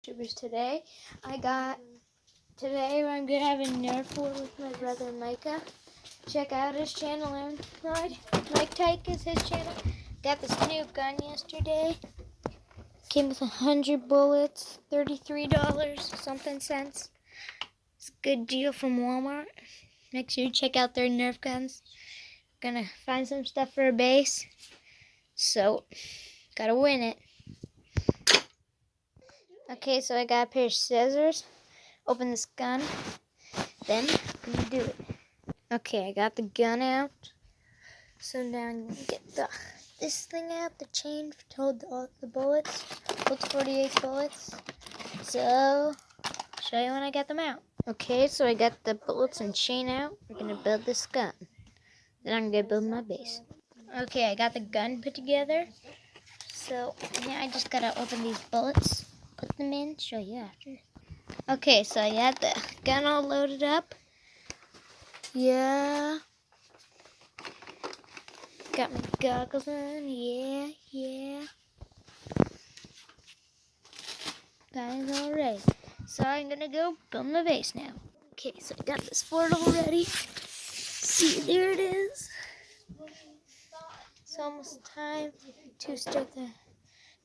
YouTubers today. Today I'm gonna have a Nerf war with my brother Micah. Check out his channel and Mike Tyke is his channel. Got this new gun yesterday. Came with 100 bullets, $33 something cents. It's a good deal from Walmart. Make sure you check out their Nerf guns. Gonna find some stuff for a base. So gotta win it. Okay, so I got a pair of scissors. Open this gun. Then I'm gonna do it. Okay, I got the gun out. So now I'm gonna get this thing out, the chain to hold all the bullets. Holds 48 bullets. So I'll show you when I get them out. Okay, so I got the bullets and chain out. We're gonna build this gun. Then I'm gonna build my base. Okay, I got the gun put together. So now I just gotta open these bullets, put them in, show you after. Okay, so I got the gun all loaded up. Yeah. Got my goggles on. Yeah. Guys, all ready. So I'm gonna go build my base now. Okay, so I got this fort all ready. See, there it is. It's almost time to start the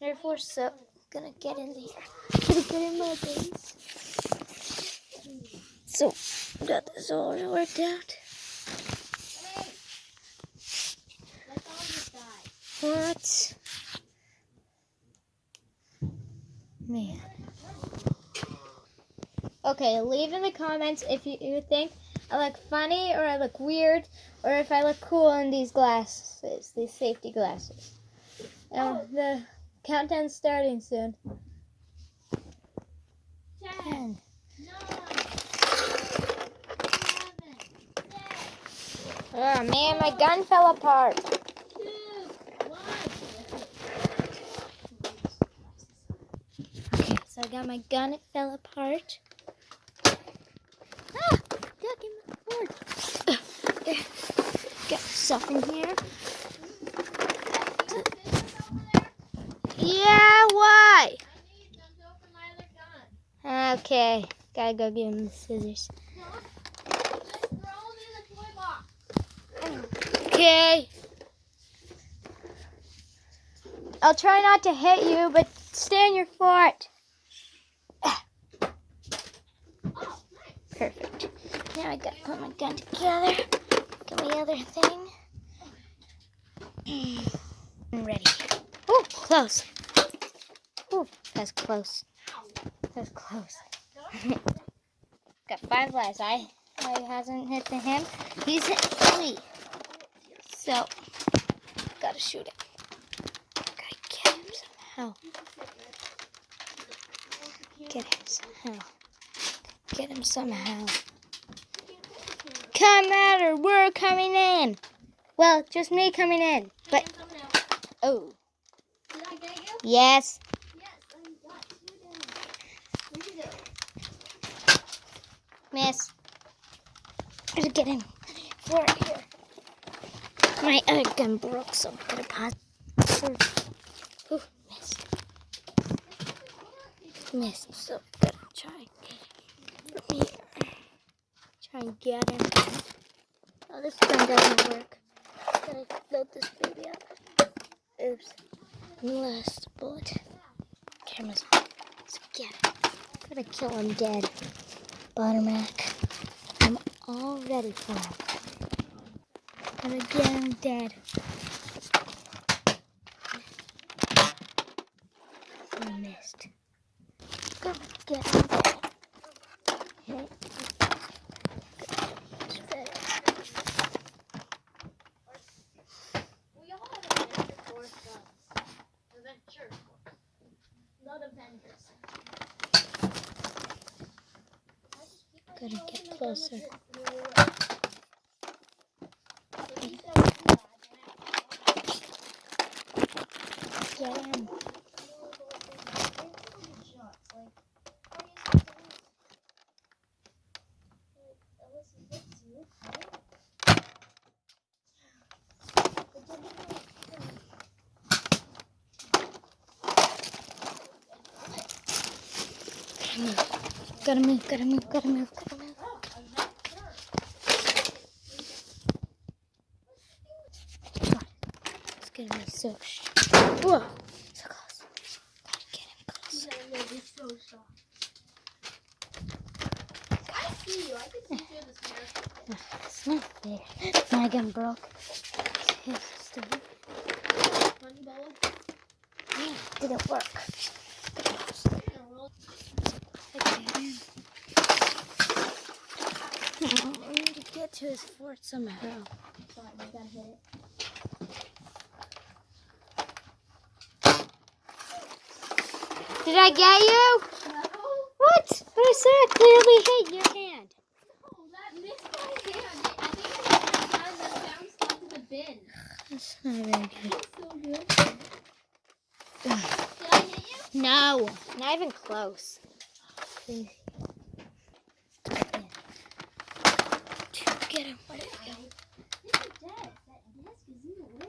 Nerf war, so I'm gonna get in there. Gonna get in my base. So, got this all worked out. What? Man. Okay, leave in the comments if you think I look funny or I look weird or if I look cool in these glasses, these safety glasses. The countdown's starting soon. 10. 11. Oh man, my gun fell apart. 2, 1. Okay, so I got my gun, it fell apart. Ah! Look in the board. Got stuff in here. Yeah, why? I need them to open my other gun. Okay, gotta go get him the scissors. No, just throw them in the toy box. Okay. I'll try not to hit you, but stay in your fort. Oh, nice. Perfect. Now I gotta put my gun together. Get my other thing. I'm ready. Oh, close. Oh, that's close. That's close. Got 5 lives. I hasn't hit him. He's hit 3. So, gotta shoot him. Gotta get him somehow. Get him somehow. Come out or we're coming in. Well, just me coming in. But, oh. Did I get you? Yes. Yes, I got you down. Where'd you go? Miss. Gotta get him. Right here. My other gun broke, so I'm gonna pause. Ooh, missed. Missed, so I'm gonna try and get him from here. Try and get him. Oh, this gun doesn't work. Gotta load this baby up. Oops. Last bullet. Camera's on. Let's get him. Gotta kill him dead. Buttermac. I'm all ready for him. Gotta get him dead. I missed. Gotta get him dead. Okay. It's better. We all have a Avenger Force gun. Adventure Force. Not Avengers. Gotta get closer. Get him. Gotta move, gotta move, gotta move, gotta move. It's gonna be so whoa, so close. Gotta get him close. I see you. I can see through this mirror. It's not fair. My gun broke. It's stupid. Funny ball. Yeah, didn't work. I need to get to his fort somehow. Sorry, I gotta hit it. Did I get you? No. What? But I said I clearly hit your hand. Oh, that missed my hand. I think it was the hand that bounced into the bin. That's not very good. That's so good. Did I hit you? No, not even close. Please. Get him. Where did it go? It's a desk. That desk is in the way.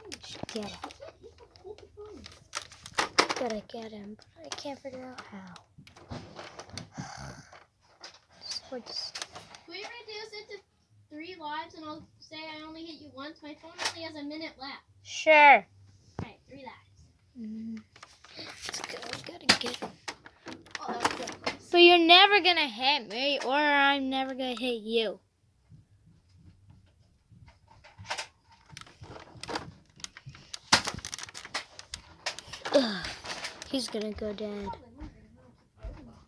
Get him. You can't hold the phone. Gotta get him, but I can't figure out how. So just... We reduce it to 3 lives, and I'll say I only hit you once. My phone only has a minute left. Sure. Alright, 3 lives. Let's go. Gotta get him. Oh, that was good. But you're never gonna hit me, or I'm never gonna hit you. Ugh. He's gonna go dead.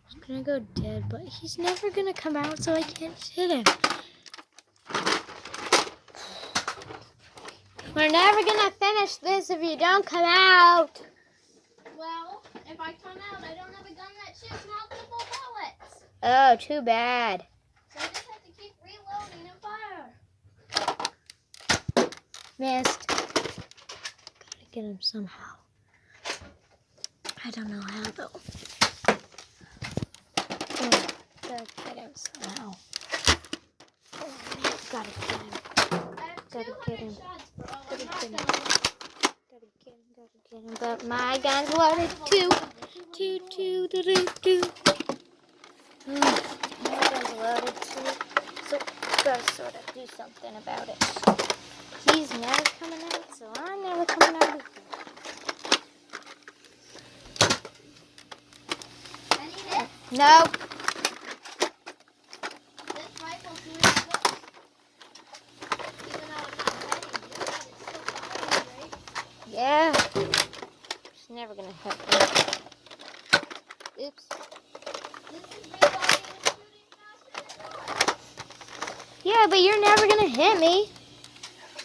He's gonna go dead, but he's never gonna come out, so I can't hit him. We're never gonna finish this if you don't come out. Well, if I come out, I don't have a gun that shoots multiple bullets. Oh, too bad. So I just have to keep reloading and fire. Missed. Gotta get him somehow. I don't know how though. Oh, gotta get him somehow. Oh, man, gotta get him. I have Gotta 200 get him. shots, bro. I'm Gotta not get him. done. Gotta get him. But my gun's loaded too. Two. My gun's loaded too. So gotta sort of do something about it. He's never coming out, so I'm never coming out either. Any hit? No. This rifle's doing good. Even though I'm not hitting you, but it's still firing, right? Yeah. He's never gonna hit me. Oops. This is reloading and shooting faster than yours. Yeah, but you're never gonna hit me.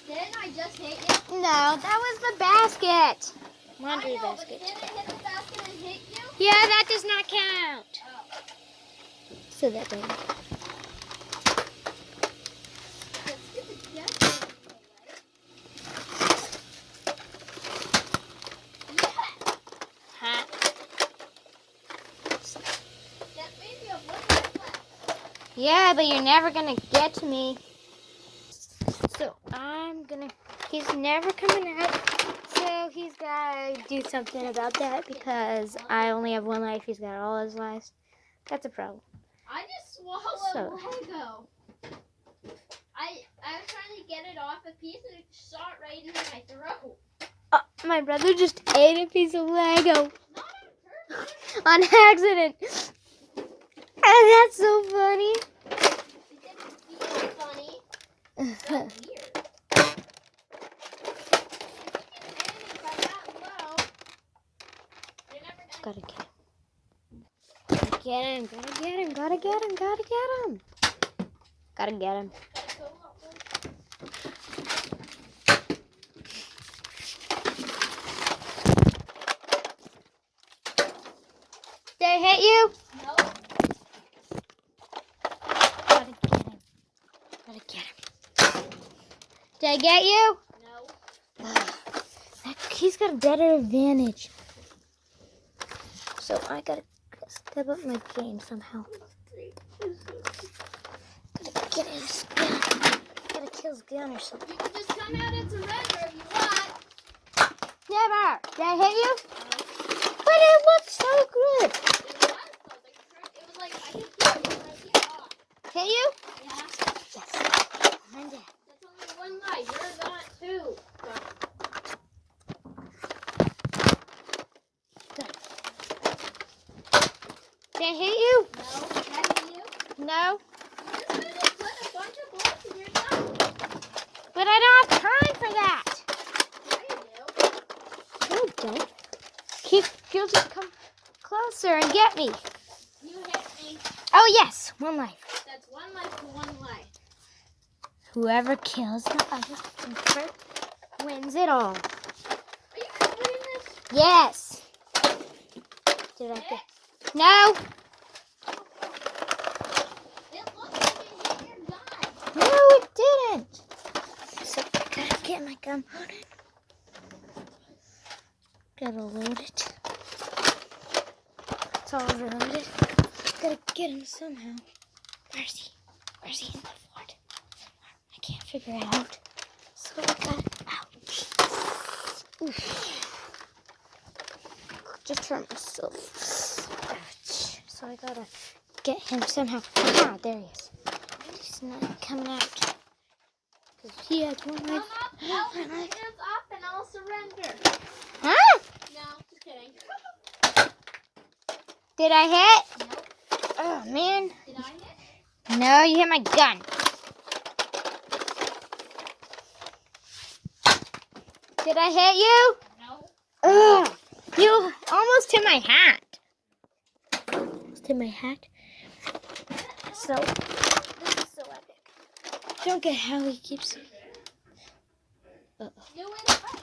Didn't I just hit you? No, that was the basket. Laundry I know, basket. but didn't I hit the basket and hit you? Yeah, that does not count. Oh. So that doesn't. That stupid death thing, right? Yeah! Huh? That made me a one left. Yeah, but you're never gonna get to me. So he's never coming out. So he's gotta do something about that because I only have 1 life. He's got all his lives. That's a problem. I just swallowed So- Lego. I was trying to get it off a piece and it shot right into my throat. My brother just ate a piece of Lego Not on purpose. on accident. And that's so funny. It didn't feel funny. It felt weird. Gotta get him. Gotta get him. Did I hit you? No. Gotta get him. Did I get you? No. He's got a better advantage. So I gotta step up my game somehow. Gotta get his gun. Gotta kill his gun or something. You can just come out and surrender if you want. Never. Did I hit you? But it looked so good. It was like hit you? Yeah. Yes. I'm dead. That's only one life. You're not two. Did I hit you? No. That's you. No. You just really put a bunch of bullets in your gun. But I don't have time for that. Yeah, you do. No, don't. You'll just come closer and get me. You hit me. Oh, yes. One life. That's one life to one life. Whoever kills the other first wins it all. Are you recording this? Yes. Did I get? No. It looks like it hit your gun. No, it didn't. So I gotta get my gun loaded. Gotta load it. It's all loaded. Gotta get him somehow. Where's he? Where's he in the fort? I can't figure it out. So I gotta. Ouch. Oof. Just hurt myself. Ouch. So I gotta get him somehow. Ah, there he is. He's not coming out. Because he has one Come life. up, I'll put your hands up and I'll surrender. Huh? No, just kidding. Did I hit? Nope. Oh, man. Did I hit? No, you hit my gun. Did I hit you? No. Ugh. You almost hit my hat. Almost hit my hat. So, this is so epic. I don't get how he keeps... Uh-oh. You win the fight.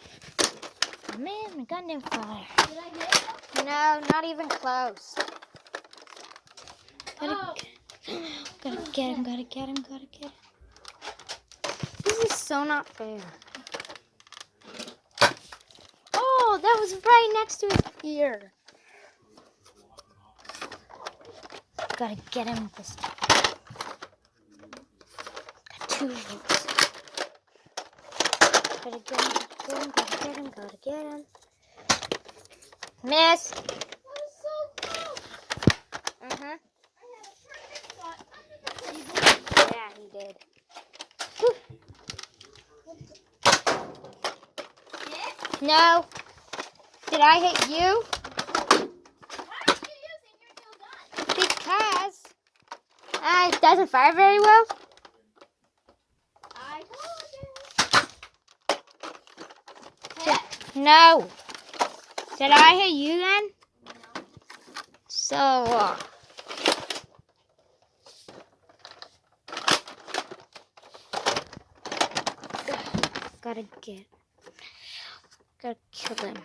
Oh, man, my gun didn't fire. Did I hit you? No, not even close. Oh. Gotta get him, gotta get him, gotta get him. This is so not fair. Oh, that was right next to his ear. Gotta get him this time. Got 2 votes. Gotta get him, gotta get him, gotta get him. Miss. That was so close. Uh-huh. I had a perfect shot. Yeah, he did. Hit? No. Did I hit you? Why are you using your new gun? Because it doesn't fire very well. I told you. Hit? No. Did I hit you then? No. So, gotta kill them.